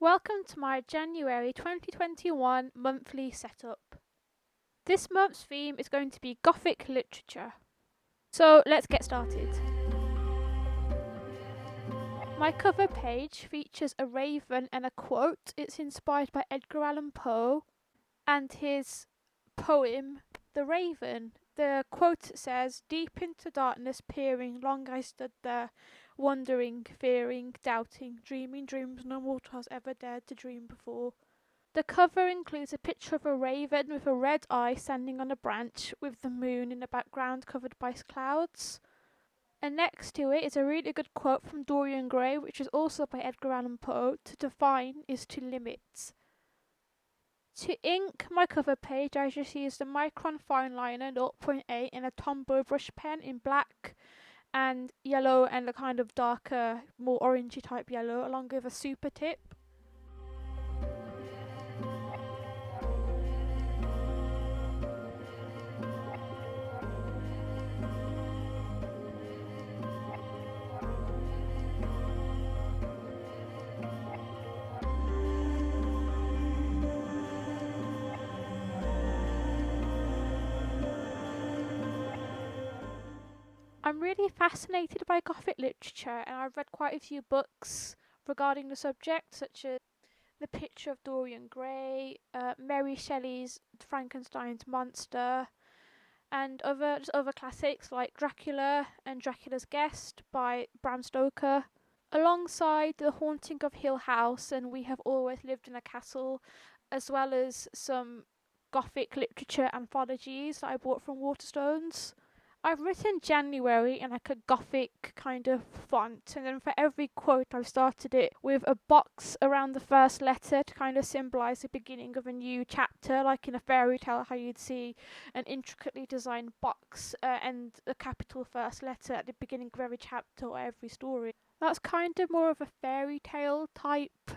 Welcome to my January 2021 monthly setup. This month's theme is going to be Gothic literature. So let's get started. My cover page features a raven and a quote. It's inspired by Edgar Allan Poe and his poem, The Raven. The quote says, "Deep into darkness peering, long I stood there, wondering, fearing, doubting, dreaming dreams no mortal has ever dared to dream before." The cover includes a picture of a raven with a red eye standing on a branch with the moon in the background covered by clouds. And next to it is a really good quote from Dorian Gray, which is also by Edgar Allan Poe: "To define is to limit." To ink my cover page, I just used a Micron Fineliner 0.8 and a Tombow brush pen in black and yellow and a kind of darker, more orangey type yellow, along with a super tip. I'm really fascinated by Gothic literature, and I've read quite a few books regarding the subject, such as The Picture of Dorian Gray, Merry Shelley's Frankenstein's Monster, and other classics like Dracula and Dracula's Guest by Bram Stoker, alongside The Haunting of Hill House and We Have Always Lived in a Castle, as well as some Gothic literature anthologies that I bought from Waterstones. I've written January in like a Gothic kind of font, and then for every quote I've started it with a box around the first letter to kind of symbolise the beginning of a new chapter, like in a fairy tale how you'd see an intricately designed box and a capital first letter at the beginning of every chapter or every story. That's kind of more of a fairy tale type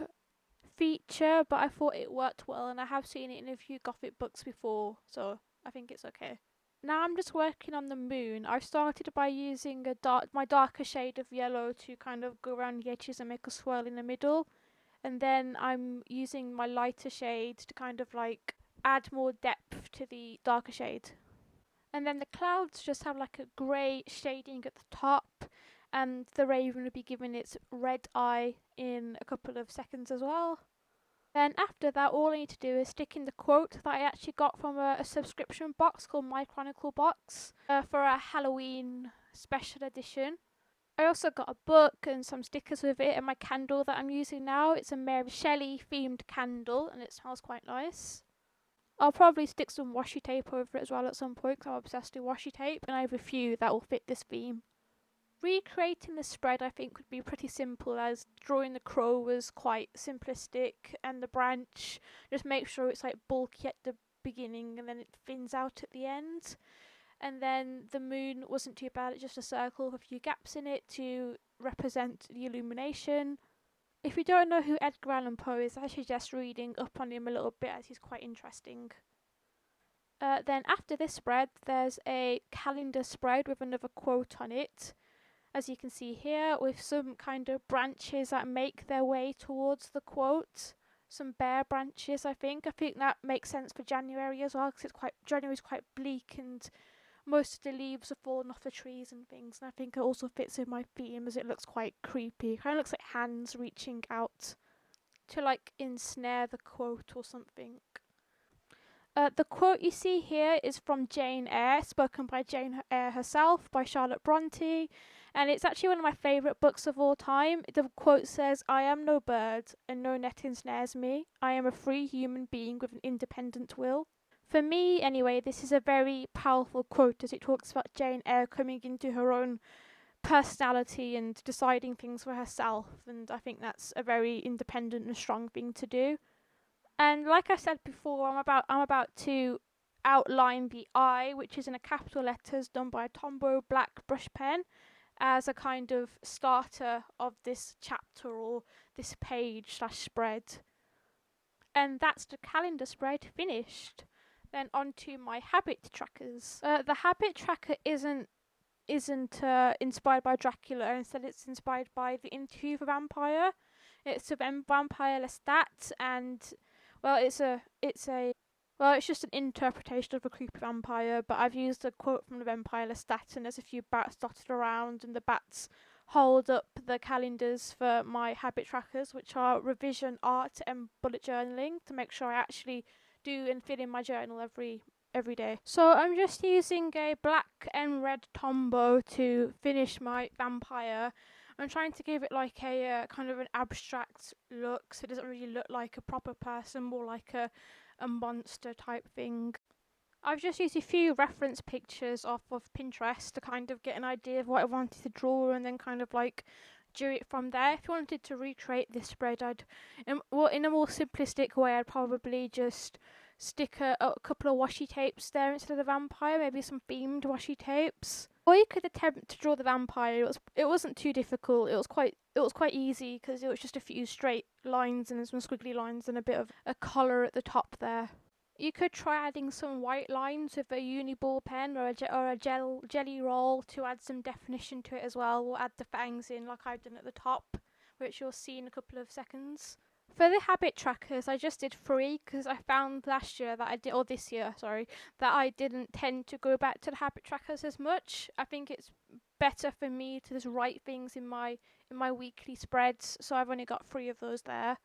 feature, but I thought it worked well, and I have seen it in a few Gothic books before, so I think it's okay. Now I'm just working on the moon. I've started by using my darker shade of yellow to kind of go around the edges and make a swirl in the middle. And then I'm using my lighter shade to kind of like add more depth to the darker shade. And then the clouds just have like a grey shading at the top, and the raven will be given its red eye in a couple of seconds as well. Then after that, all I need to do is stick in the quote that I actually got from a subscription box called My Chronicle Box for a Halloween special edition. I also got a book and some stickers with it, and my candle that I'm using now, it's a Merry Shelly themed candle and it smells quite nice. I'll probably stick some washi tape over it as well at some point because I'm obsessed with washi tape, and I have a few that will fit this theme. Recreating the spread I think would be pretty simple, as drawing the crow was quite simplistic, and the branch, just make sure it's like bulky at the beginning and then it thins out at the end. And then the moon wasn't too bad, it's just a circle with a few gaps in it to represent the illumination. If you don't know who Edgar Allan Poe is, I suggest reading up on him a little bit, as he's quite interesting. Then after this spread, there's a calendar spread with another quote on it, as you can see here, with some kind of branches that make their way towards the quote. Some bare branches, I think. I think that makes sense for January as well, because January's quite bleak and most of the leaves have fallen off the trees and things. And I think it also fits in my theme, as it looks quite creepy. Kind of looks like hands reaching out to like ensnare the quote or something. The quote you see here is from Jane Eyre, spoken by Jane Eyre herself, by Charlotte Bronte, and it's actually one of my favourite books of all time. The quote says, "I am no bird, and no net ensnares me. I am a free human being with an independent will." For me, anyway, this is a very powerful quote, as it talks about Jane Eyre coming into her own personality and deciding things for herself, and I think that's a very independent and strong thing to do. And like I said before, I'm about to outline the I, which is in a capital letters, done by a Tombow black brush pen, as a kind of starter of this chapter or this page / spread. And that's the calendar spread finished. Then on to my habit trackers. The habit tracker isn't inspired by Dracula. Instead, it's inspired by The Interview with a Vampire. It's a vampire Lestat, and well, it's just an interpretation of a creepy vampire. But I've used a quote from the vampire Lestat, and there's a few bats dotted around, and the bats hold up the calendars for my habit trackers, which are revision, art, and bullet journaling, to make sure I actually do and fill in my journal every day. So I'm just using a black and red Tombow to finish my vampire. I'm trying to give it like a kind of an abstract look, so it doesn't really look like a proper person, more like a monster type thing. I've just used a few reference pictures off of Pinterest to kind of get an idea of what I wanted to draw, and then kind of like do it from there. If you wanted to recreate this spread, in a more simplistic way, I'd probably just stick a couple of washi tapes there instead of the vampire, maybe some themed washi tapes. Or you could attempt to draw the vampire. It wasn't too difficult. It was quite easy because it was just a few straight lines and some squiggly lines and a bit of a collar at the top there. You could try adding some white lines with a uni ball pen or a jelly roll to add some definition to it as well. We'll add the fangs in like I've done at the top, which you'll see in a couple of seconds. For the habit trackers, I just did 3 because I found last year that this year, sorry, that I didn't tend to go back to the habit trackers as much. I think it's better for me to just write things in my weekly spreads, so I've only got 3 of those there.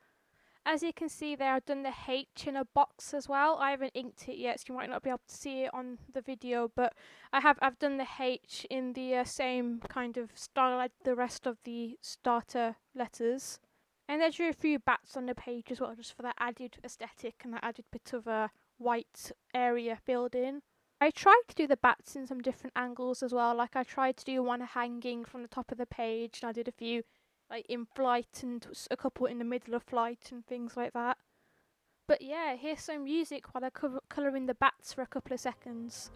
As you can see there, I've done the H in a box as well. I haven't inked it yet, so you might not be able to see it on the video, but I've done the H in the same kind of style like the rest of the starter letters. And I drew a few bats on the page as well, just for that added aesthetic and that added bit of a white area filled in. I tried to do the bats in some different angles as well. Like I tried to do one hanging from the top of the page, and I did a few like in flight and a couple in the middle of flight and things like that. But yeah, here's some music while I colour in the bats for a couple of seconds.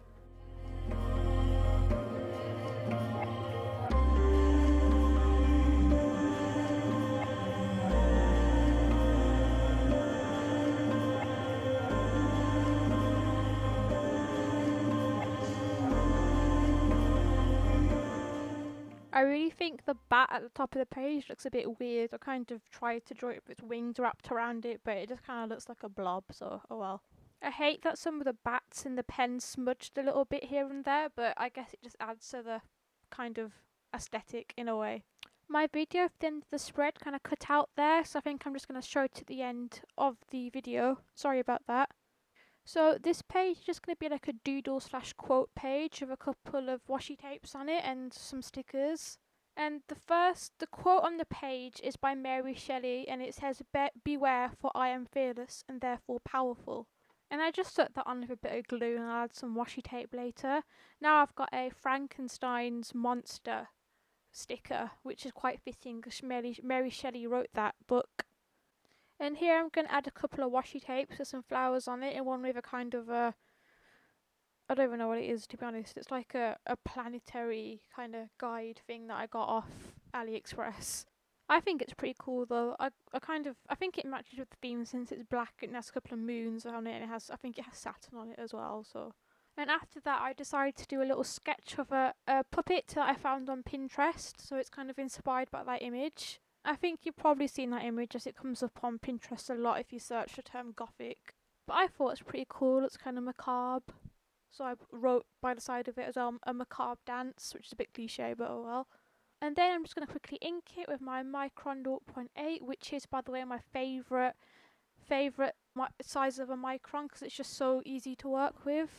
I really think the bat at the top of the page looks a bit weird. I kind of tried to draw it with its wings wrapped around it, but it just kind of looks like a blob, so oh well. I hate that some of the bats in the pen smudged a little bit here and there, but I guess it just adds to the kind of aesthetic in a way. My video for the end of the spread kind of cut out there, so I think I'm just going to show it at the end of the video. Sorry about that. So this page is just going to be like a doodle / quote page with a couple of washi tapes on it and some stickers. And the quote on the page is by Merry Shelly, and it says, "Beware, for I am fearless and therefore powerful." And I just stuck that on with a bit of glue, and I'll add some washi tape later. Now I've got a Frankenstein's monster sticker, which is quite fitting because Mary Shelley wrote that book. And here I'm going to add a couple of washi tapes with some flowers on it, and one with a kind of I don't even know what it is, to be honest. It's like a planetary kind of guide thing that I got off AliExpress. I think it's pretty cool though. I think it matches with the theme since it's black and it has a couple of moons on it, and I think it has Saturn on it as well, so. And after that I decided to do a little sketch of a puppet that I found on Pinterest, so it's kind of inspired by that image. I think you've probably seen that image as it comes up on Pinterest a lot if you search the term gothic. But I thought it's pretty cool, it's kind of macabre. So I wrote by the side of it as well, a macabre dance, which is a bit cliche, but oh well. And then I'm just going to quickly ink it with my Micron 0.8, which is, by the way, my favourite size of a micron because it's just so easy to work with.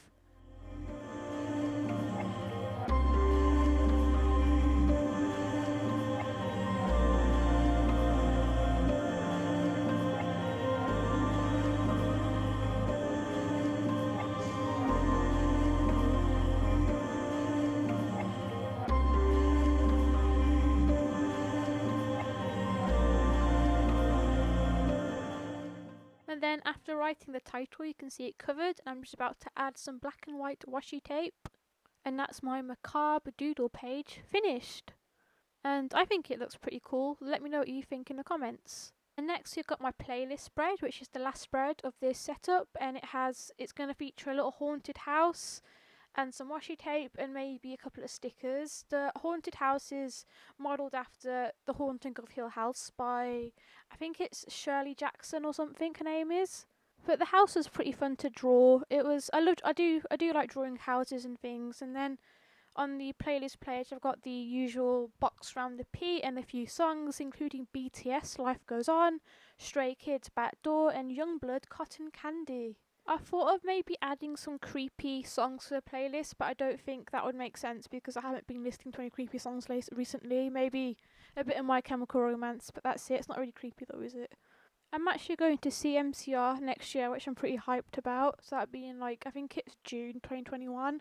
And then after writing the title, you can see it covered, and I'm just about to add some black and white washi tape. And that's my macabre doodle page finished. And I think it looks pretty cool. Let me know what you think in the comments. And next you've got my playlist spread, which is the last spread of this setup, and it's going to feature a little haunted house, and some washi tape and maybe a couple of stickers. The haunted house is modelled after The Haunting of Hill House by, I think it's Shirley Jackson or something her name is. But the house was pretty fun to draw. I do like drawing houses and things. And then on the playlist page I've got the usual Box Round the P and a few songs including BTS Life Goes On, Stray Kids Back Door and Youngblood Cotton Candy. I thought of maybe adding some creepy songs to the playlist, but I don't think that would make sense because I haven't been listening to any creepy songs recently. Maybe a bit of My Chemical Romance, but that's it. It's not really creepy though, is it? I'm actually going to see MCR next year, which I'm pretty hyped about. So that'd be in I think it's June 2021.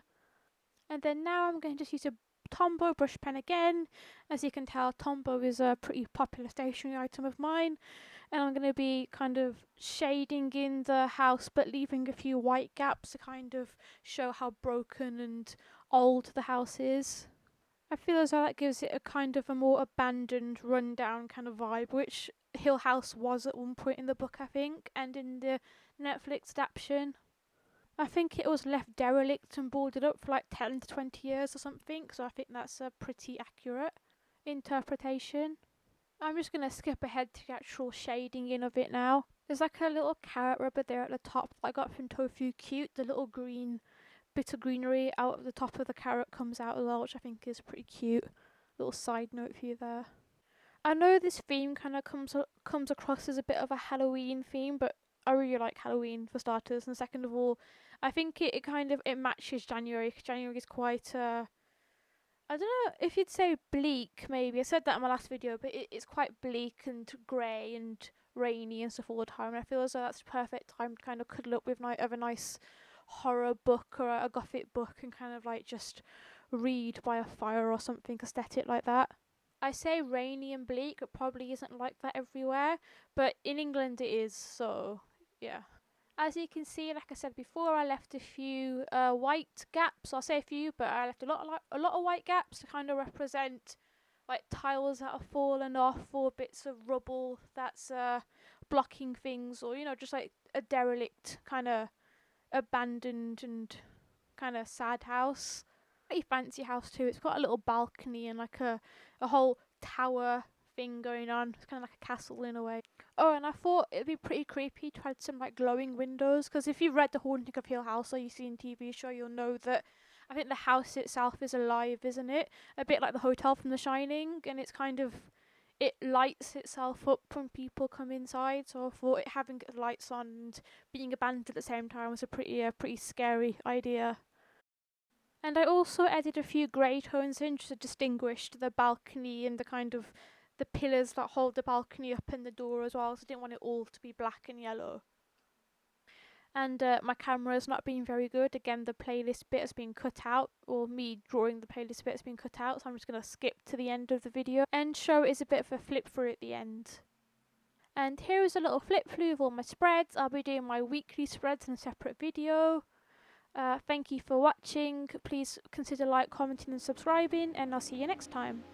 And then now I'm going to use a Tombow brush pen again. As you can tell, Tombow is a pretty popular stationery item of mine. And I'm going to be kind of shading in the house but leaving a few white gaps to kind of show how broken and old the house is. I feel as though that gives it a kind of a more abandoned, rundown kind of vibe, which Hill House was at one point in the book, I think, and in the Netflix adaptation. I think it was left derelict and boarded up for 10 to 20 years or something, so I think that's a pretty accurate interpretation. I'm just going to skip ahead to the actual shading in of it now. There's a little carrot rubber there at the top that I got from Tofu Cute. The little green bit of greenery out of the top of the carrot comes out as well, which I think is pretty cute. Little side note for you there. I know this theme kind of comes across as a bit of a Halloween theme, but I really like Halloween for starters, and second of all, I think it matches January, because January is quite I don't know if you'd say bleak, maybe. I said that in my last video, but it's quite bleak and grey and rainy and stuff all the time, and I feel as though that's the perfect time to kind of cuddle up with a nice horror book or a gothic book and kind of just read by a fire or something aesthetic like that. I say rainy and bleak, it probably isn't like that everywhere, but in England it is, so yeah. As you can see, like I said before, I left a few white gaps. I'll say a few, but I left a lot of white gaps to kind of represent tiles that have fallen off or bits of rubble that's blocking things, or just a derelict kind of abandoned and kind of sad house. Pretty fancy house too. It's got a little balcony and a whole tower thing going on. It's kind of like a castle in a way. Oh, and I thought it'd be pretty creepy to add some glowing windows, because if you've read The Haunting of Hill House or you've seen TV show, you'll know that I think the house itself is alive, isn't it? A bit like the hotel from The Shining, and it lights itself up when people come inside. So I thought having lights on and being abandoned at the same time was a pretty scary idea. And I also added a few grey tones in just to distinguish the balcony and the pillars that hold the balcony up and the door as well, so I didn't want it all to be black and yellow. And my camera's not been very good. Again, the playlist bit has been cut out, or me drawing the playlist bit has been cut out, so I'm just going to skip to the end of the video and show it as a bit of a flip through at the end. And here is a little flip through of all my spreads. I'll be doing my weekly spreads in a separate video. Thank you for watching. Please consider commenting and subscribing, and I'll see you next time.